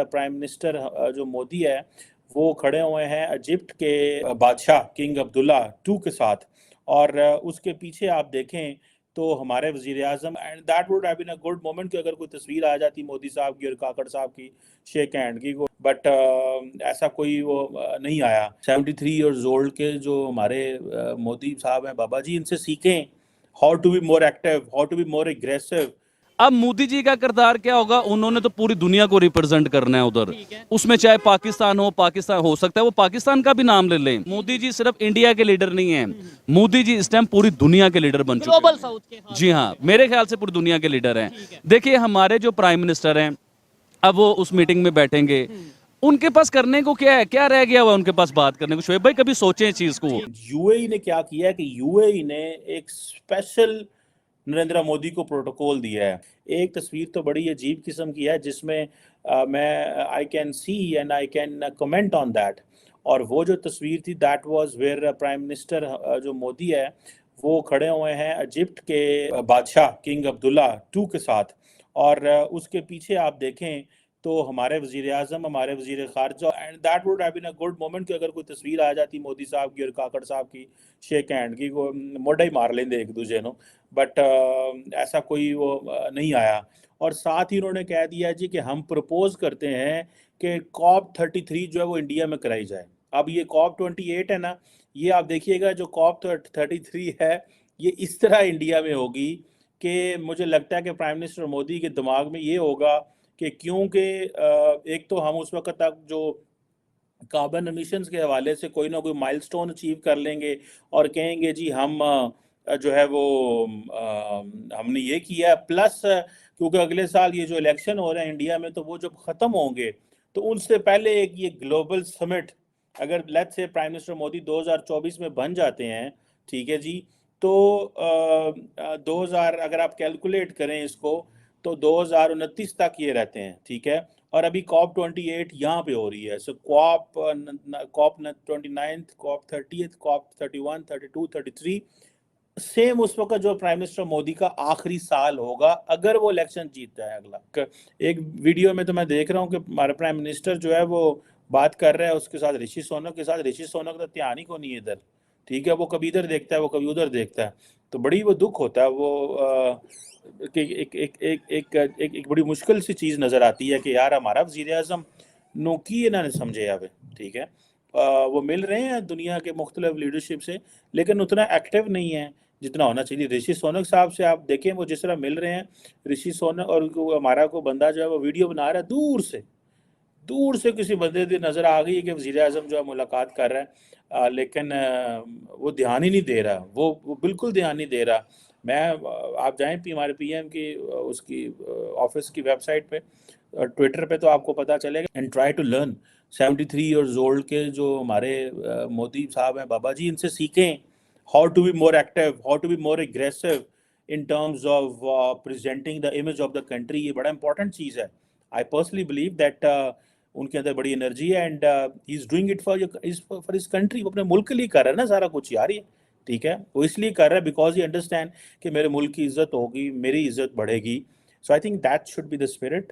Prime minister जो मोदी है वो खड़े हुए हैं इजिप्ट के बादशाह किंग अब्दुल्ला टू के साथ, और उसके पीछे आप देखें तो हमारे वजीर आजम, and that would have been a good moment कि अगर कोई तस्वीर आ जाती मोदी साहब की और काकड़ साहब की शेक हैंड की, बट ऐसा कोई वो नहीं आया। 73 ईयर्स ओल्ड के जो हमारे मोदी साहब हैं बाबा जी, इनसे सीखें how to be more active, how to be more aggressive. अब मोदी जी का किरदार क्या होगा? उन्होंने तो पूरी दुनिया को रिप्रेजेंट करना है उधर, उसमें चाहे पाकिस्तान हो सकता है वो पाकिस्तान का भी नाम ले लें। मोदी जी सिर्फ इंडिया के लीडर नहीं हैं, मोदी जी इस टाइम पूरी दुनिया के लीडर बन चुके ग्लोबल हैं। साउथ के, हाँ। जी हाँ, मेरे ख्याल से पूरी दुनिया के लीडर हैं। देखिए हमारे जो प्राइम मिनिस्टर हैं, अब वो उस मीटिंग में बैठेंगे, उनके पास करने को क्या है? क्या रह गया हुआ उनके पास बात करने को? शोएब भाई कभी सोचे इस चीज को? यूएई ने क्या किया है कि यूएई ने एक स्पेशल नरेंद्र मोदी को प्रोटोकॉल दिया है। एक तस्वीर तो बड़ी अजीब किस्म की है जिसमें मैं I can see and I can comment on that, और वो जो तस्वीर थी that was where prime minister जो मोदी है वो खड़े हुए हैं इजिप्ट के बादशाह किंग अब्दुल्ला टू के साथ, और उसके पीछे आप देखें तो हमारे वजीर आजम, हमारे वजीर खारजा, and that would have been a good moment कि अगर कोई तस्वीर आ जाती मोदी साहब की और काकड़ साहब की शेक हैंड की, वो मोढ़ा ही मार लेंगे एक दूसरे को, बट ऐसा कोई वो नहीं आया। और साथ ही उन्होंने कह दिया जी कि हम प्रपोज करते हैं कि COP 33 जो है वो इंडिया में कराई जाए। अब ये COP 28 है ना, ये आप देखिएगा जो COP 33 है ये इस तरह इंडिया में होगी कि मुझे लगता है कि प्राइम मिनिस्टर मोदी के दिमाग में ये होगा कि क्योंकि एक तो हम उस वक्त तक जो कार्बन एमिशंस के हवाले से कोई ना कोई माइलस्टोन अचीव कर लेंगे और कहेंगे जी हम जो है वो हमने ये किया, प्लस क्योंकि अगले साल ये जो इलेक्शन हो रहे हैं इंडिया में तो वो जब ख़त्म होंगे तो उनसे पहले एक ये ग्लोबल समिट अगर let's say prime minister Modi 2024 में बन जाते हैं, ठीक है जी, तो 2000 अगर आप कैलकुलेट करें इसको तो 2029 तक ये रहते हैं, ठीक है। और अभी COP 28 यहाँ पे हो रही है, सो COP 29, COP 30, COP 31, 32, 33 सेम उस वक्त जो प्राइम मिनिस्टर मोदी का आखिरी साल होगा अगर वो इलेक्शन जीतता है अगला। एक वीडियो में तो मैं देख रहा हूँ कि हमारा प्राइम मिनिस्टर जो है वो बात कर रहा है उसके साथ ऋषि सोनक के साथ, ऋषि सोनक तो ध्यान ही को नहीं है इधर, ठीक है, वो कभी इधर देखता है वो कभी उधर देखता है, तो बड़ी वो दुख होता है वो कि एक बड़ी मुश्किल सी चीज़ नज़र आती है कि यार हमारा वज़ीर आज़म नोकी इन्होंने समझे अब, ठीक है। वो मिल रहे हैं दुनिया के मुख्तलिफ लीडरशिप से लेकिन उतना एक्टिव नहीं है जितना होना चाहिए। ऋषि सोनक साहब से आप देखें वो जिस तरह मिल रहे हैं, ऋषि सोनक और हमारा को बंदा जो है वो वीडियो बना रहा है दूर से किसी बंदे की नज़र आ गई है कि वज़ीर आज़म जो है मुलाकात कर रहा है, लेकिन वो ध्यान ही नहीं दे रहा, वो बिल्कुल ध्यान नहीं दे रहा। मैं आप जाएं हमारे PM की उसकी ऑफिस की वेबसाइट पे, ट्विटर पे, तो आपको पता चलेगा, and try to learn. 73 years old के जो हमारे मोदी साहब हैं बाबा जी, इनसे सीखें how to be more active, how to be more aggressive in terms of presenting the image of the country. ये बड़ा इंपॉर्टेंट चीज़ है। आई पर्सनली बिलीव दैट उनके अंदर बड़ी एनर्जी है and he is doing it for his country. वो अपने मुल्क के लिए कर रहा है ना सारा कुछ यार, ये ठीक है, वो इसलिए कर रहा है बिकॉज ही अंडरस्टैंड कि मेरे मुल्क की इज्जत होगी, मेरी इज्जत बढ़ेगी। So I think that should be the spirit.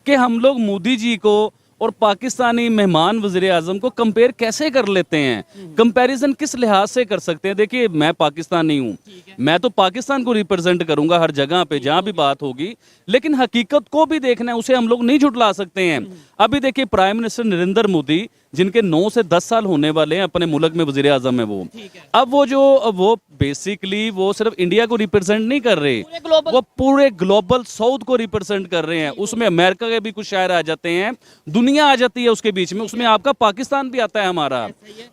कि हम लोग मोदी जी को और पाकिस्तानी मेहमान वजीर आजम को कंपेयर कैसे कर लेते हैं? कंपैरिजन किस लिहाज से कर सकते हैं? देखिए मैं पाकिस्तानी हूँ, मैं तो पाकिस्तान को रिप्रेजेंट करूंगा हर जगह पे जहां भी बात होगी, लेकिन हकीकत को भी देखना है, उसे हम लोग नहीं झुटला सकते हैं। अभी देखिए प्राइम मिनिस्टर नरेंद्र मोदी जिनके 9 से 10 साल होने वाले हैं अपने मुल्क में वजीर आजम है वो, अब वो बेसिकली वो सिर्फ इंडिया को रिप्रेजेंट नहीं कर रहे, वो पूरे ग्लोबल साउथ को रिप्रेजेंट कर रहे हैं। उसमें अमेरिका के भी कुछ शायर आ जाते हैं, दुनिया आ जाती है उसके बीच में, उसमें आपका पाकिस्तान भी आता है हमारा।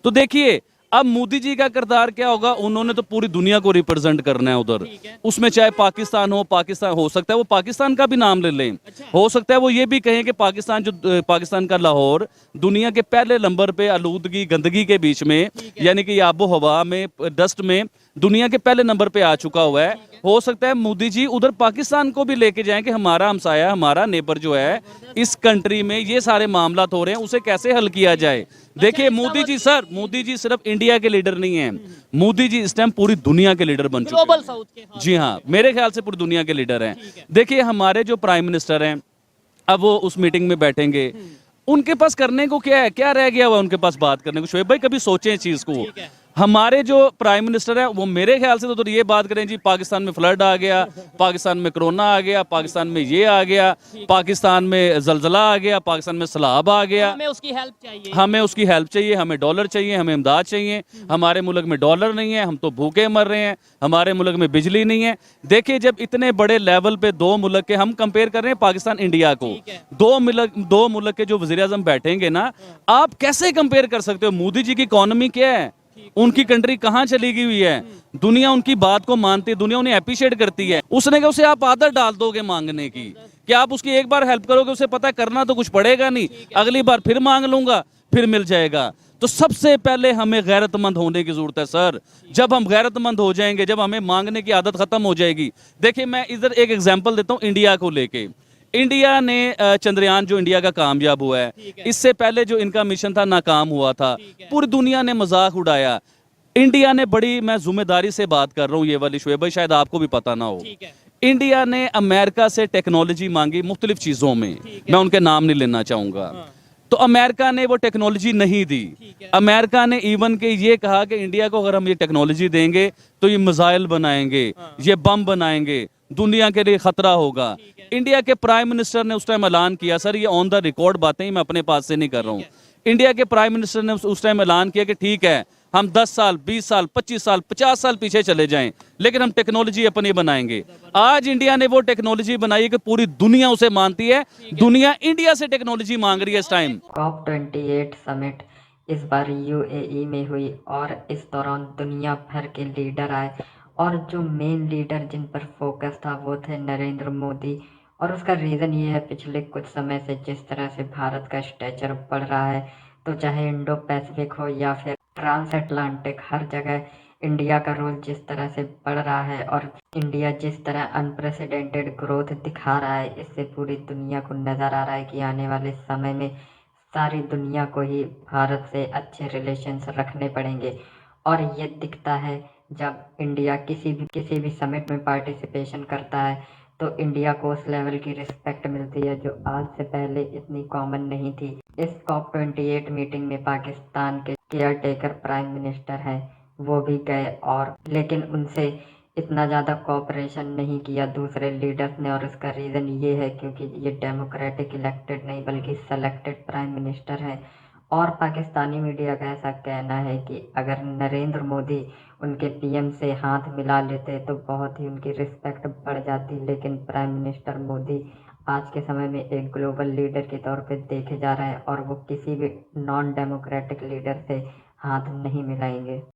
तो देखिए अब मोदी जी का किरदार क्या होगा? उन्होंने तो पूरी दुनिया को रिप्रेजेंट करना है उधर, उसमें चाहे पाकिस्तान हो सकता है वो पाकिस्तान का भी नाम ले लें, हो सकता है वो ये भी कहें कि पाकिस्तान का लाहौर दुनिया के पहले नंबर पे आलूदगी गंदगी के बीच में, यानी कि आबो हवा में डस्ट में दुनिया के पहले नंबर पे आ चुका हुआ है। हो सकता है मोदी जी उधर पाकिस्तान को भी लेके जाएं कि हमारा हमसाया, हमारा नेबर जो है इस कंट्री में ये सारे मामला हो रहे हैं, उसे कैसे हल किया जाए। देखिए मोदी जी सिर्फ इंडिया के लीडर नहीं हैं, मोदी जी इस टाइम पूरी दुनिया के लीडर बन चुके हैं। ग्लोबल साउथ के, हाँ। जी हाँ, मेरे ख्याल से पूरी दुनिया के लीडर हैं। देखिए हमारे जो प्राइम मिनिस्टर हैं, अब वो उस मीटिंग में बैठेंगे, उनके पास करने को क्या है, क्या रह गया हुआ उनके पास बात करने को? शोएब भाई कभी सोचें इस चीज को। हमारे जो प्राइम मिनिस्टर है वो मेरे ख्याल से तो ये बात करें जी पाकिस्तान में फ्लड आ गया, पाकिस्तान में कोरोना आ गया, पाकिस्तान में ये आ गया, पाकिस्तान में जलजला आ गया, पाकिस्तान में सैलाब आ गया, हमें उसकी हेल्प चाहिए। हमें उसकी हेल्प चाहिए, हमें डॉलर चाहिए, हमें इमदाद चाहिए। हमारे मुल्क में डॉलर नहीं है, हम तो भूखे मर रहे हैं, हमारे मुल्क में बिजली नहीं है। देखिए जब इतने बड़े लेवल पे दो मुल्क के हम कंपेयर कर रहे हैं पाकिस्तान इंडिया को, दो मुल्क के जो वजीर आजम बैठेंगे ना, आप कैसे कंपेयर कर सकते हो? मोदी जी की इकोनॉमी क्या है, उनकी कंट्री कहां चली गई हुई है, दुनिया उनकी बात को मानती है, दुनिया उन्हें अप्रिशिएट करती है। उसने कहा उसे आप आदत डाल दोगे मांगने की, क्या आप उसकी एक बार हेल्प करोगे, उसे पता करना तो कुछ पड़ेगा नहीं, अगली बार फिर मांग लूंगा, फिर मिल जाएगा। तो सबसे पहले हमें गैरतमंद होने की जरूरत है सर। जब हम गैरतमंद हो जाएंगे, जब हमें मांगने की आदत खत्म हो जाएगी। देखिए मैं इधर एक एग्जांपल देता हूं इंडिया को लेके। इंडिया ने चंद्रयान जो इंडिया का कामयाब हुआ है, इससे पहले जो इनका मिशन था नाकाम हुआ था, पूरी दुनिया ने मजाक उड़ाया। इंडिया ने बड़ी, मैं जिम्मेदारी से बात कर रहा हूँ ये वाली शोएब भाई, शायद आपको भी पता ना हो, इंडिया ने अमेरिका से टेक्नोलॉजी मांगी मुख्तलिफ चीजों में, मैं उनके नाम नहीं लेना चाहूंगा। तो अमेरिका ने वो टेक्नोलॉजी नहीं दी। अमेरिका ने इवन के ये कहा कि इंडिया को अगर हम ये टेक्नोलॉजी देंगे तो ये मिसाइल बनाएंगे, ये बम बनाएंगे, दुनिया के लिए खतरा होगा। इंडिया के प्राइम मिनिस्टर ने उस टाइम ऐलान किया, सर ये ऑन द रिकॉर्ड बातें ही मैं अपने पास से नहीं कर रहा हूँ, इंडिया के प्राइम मिनिस्टर ने उस टाइम ऐलान किया कि ठीक है हम 10 साल 20 साल 25 साल 50 साल पीछे चले जाएं, लेकिन हम टेक्नोलॉजी अपनी बनाएंगे। आज इंडिया ने वो टेक्नोलॉजी बनाई है कि पूरी दुनिया उसे मानती है, दुनिया इंडिया से टेक्नोलॉजी मांग रही है इस टाइम। COP28 समिट इस बार यूएई में हुई और इस दौरान दुनिया भर के लीडर आए और जो मेन लीडर जिन पर फोकस था वो थे नरेंद्र मोदी। और उसका रीज़न ये है पिछले कुछ समय से जिस तरह से भारत का स्टेचर बढ़ रहा है, तो चाहे इंडो पैसिफिक हो या फिर ट्रांस अटलांटिक, हर जगह इंडिया का रोल जिस तरह से बढ़ रहा है और इंडिया जिस तरह अनप्रेसिडेंटेड ग्रोथ दिखा रहा है, इससे पूरी दुनिया को नज़र आ रहा है कि आने वाले समय में सारी दुनिया को ही भारत से अच्छे रिलेशंस रखने पड़ेंगे। और ये दिखता है जब इंडिया किसी भी समिट में पार्टिसिपेशन करता है तो इंडिया को उस लेवल की रिस्पेक्ट मिलती है जो आज से पहले इतनी कॉमन नहीं थी। इस COP28 मीटिंग में पाकिस्तान के केयर टेकर प्राइम मिनिस्टर हैं, वो भी गए और लेकिन उनसे इतना ज़्यादा कोऑपरेशन नहीं किया दूसरे लीडर्स ने। और इसका रीज़न ये है क्योंकि ये डेमोक्रेटिक इलेक्टेड नहीं बल्कि सेलेक्टेड प्राइम मिनिस्टर है। और पाकिस्तानी मीडिया का ऐसा कहना है कि अगर नरेंद्र मोदी उनके पीएम से हाथ मिला लेते तो बहुत ही उनकी रिस्पेक्ट बढ़ जाती, लेकिन प्राइम मिनिस्टर मोदी आज के समय में एक ग्लोबल लीडर के तौर पे देखे जा रहे हैं और वो किसी भी नॉन डेमोक्रेटिक लीडर से हाथ नहीं मिलाएंगे।